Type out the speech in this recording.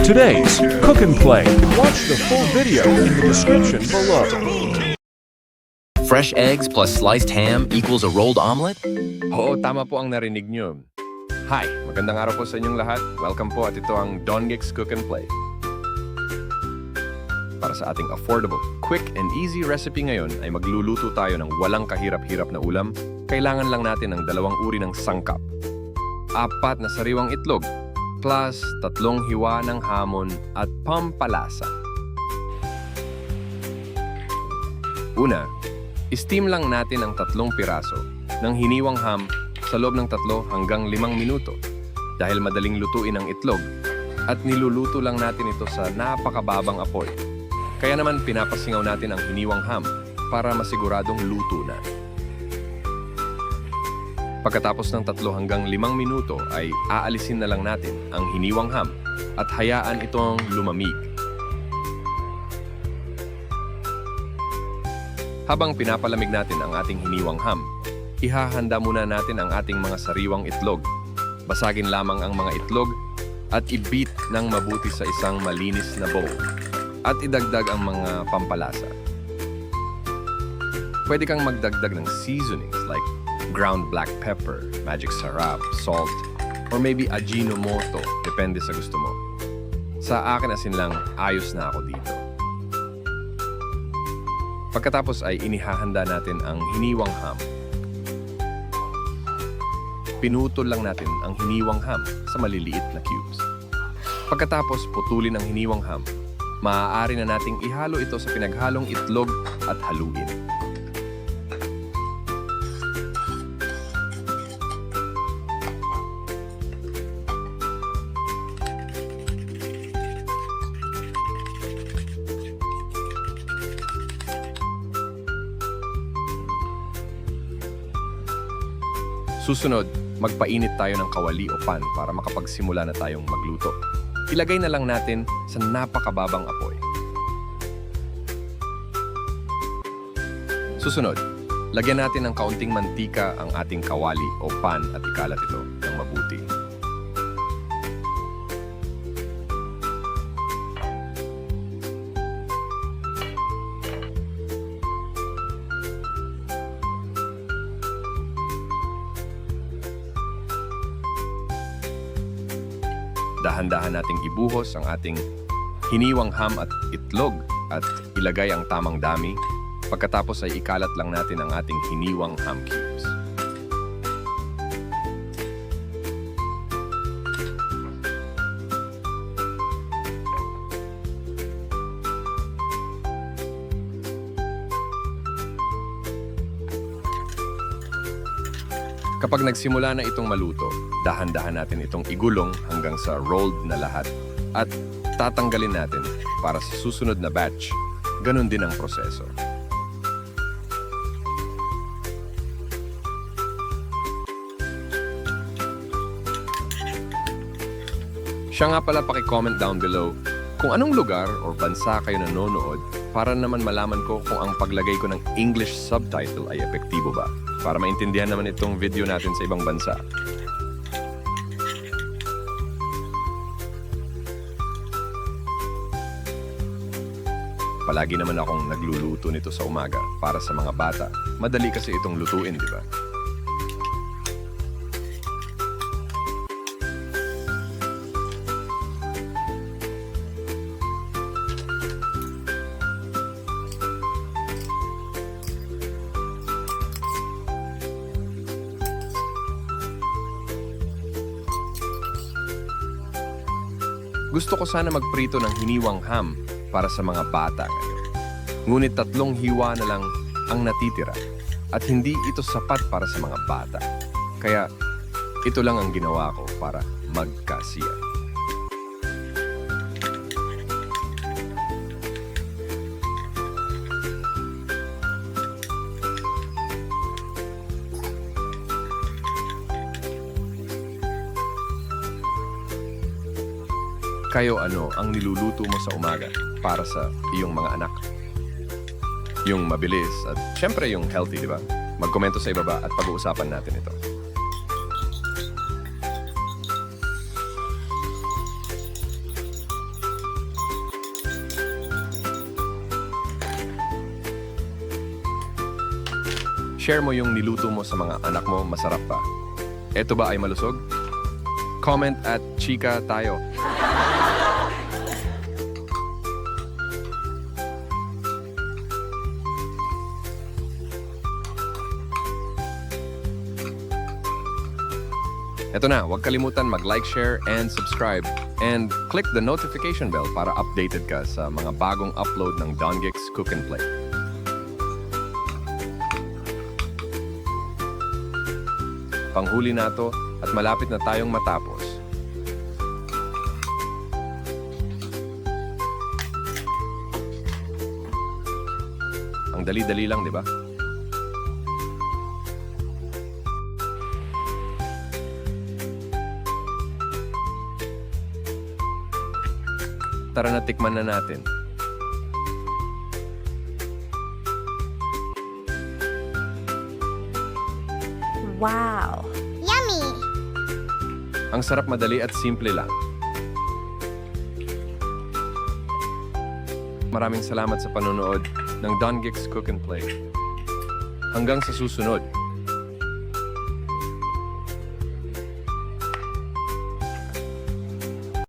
today's Cook and Play. Watch the full video in the description below. Fresh eggs plus sliced ham equals a rolled omelet? Oo, tama po ang narinig nyo. Hi, magandang araw po sa inyong lahat. Welcome po at ito ang Don Geeks Cook and Play. Para sa ating affordable, quick and easy recipe ngayon ay magluluto tayo ng walang kahirap-hirap na ulam. Kailangan lang natin ng 2 uri ng sangkap. 4 na sariwang itlog, plus 3 hiwa ng hamon at pampalasa. Una, steam lang natin ang 3 piraso ng hiniwang ham sa loob ng 3 hanggang 5 minuto dahil madaling lutuin ang itlog at niluluto lang natin ito sa napakababang apoy. Kaya naman pinapasingaw natin ang hiniwang ham para masiguradong luto na. Pagkatapos ng 3 hanggang 5 minuto ay aalisin na lang natin ang hiniwang ham at hayaan itong lumamig. Habang pinapalamig natin ang ating hiniwang ham, ihahanda muna natin ang ating mga sariwang itlog. Basagin lamang ang mga itlog at i-beat ng mabuti sa isang malinis na bowl. At idagdag ang mga pampalasa. Pwede kang magdagdag ng seasonings like ground black pepper, magic sarap, salt, or maybe Ajinomoto, depende sa gusto mo. Sa akin asin lang, ayos na ako dito. Pagkatapos ay inihahanda natin ang hiniwang ham. Pinutol lang natin ang hiniwang ham sa maliliit na cubes. Pagkatapos putulin ang hiniwang ham, maaari na nating ihalo ito sa pinaghalong itlog at haluin. Susunod, magpainit tayo ng kawali o pan para makapagsimula na tayong magluto. Ilagay na lang natin sa napakababang apoy. Susunod, lagyan natin ng kaunting mantika ang ating kawali o pan at ikalat ito ng mabuti. Dahan-dahan nating ibuhos ang ating hiniwang ham at itlog at ilagay ang tamang dami. Pagkatapos ay ikalat lang natin ang ating hiniwang ham cubes. Kapag nagsimula na itong maluto, dahan-dahan natin itong igulong hanggang sa rolled na lahat at tatanggalin natin para sa susunod na batch. Ganon din ang proseso. Siya nga pala, paki-comment down below kung anong lugar o bansa kayo nanonood para naman malaman ko kung ang paglagay ko ng English subtitle ay epektibo ba. Para maintindihan naman itong video natin sa ibang bansa. Palagi naman akong nagluluto nito sa umaga para sa mga bata. Madali kasi itong lutuin, di ba? Gusto ko sana magprito ng hiniwang ham para sa mga bata ngayon. Ngunit 3 hiwa na lang ang natitira at hindi ito sapat para sa mga bata. Kaya ito lang ang ginawa ko para magkasiya. Kayo ano ang niluluto mo sa umaga para sa iyong mga anak? Yung mabilis at syempre yung healthy, di ba? Magkomento sa ibaba at pag-uusapan natin ito. I-share mo yung niluto mo sa mga anak mo, masarap ba? Eto ba ay malusog? Comment at chika tayo. Eto na, huwag kalimutan mag-like, share, and subscribe. And click the notification bell para updated ka sa mga bagong upload ng Don Geeks Cook and Play. Panghuli na to at malapit na tayong matapos. Ang dali-dali lang, di ba? Tara na, tikman na natin. Wow! Yummy! Ang sarap, madali at simple lang. Maraming salamat sa panonood ng Don Geeks Cook and Play. Hanggang sa susunod.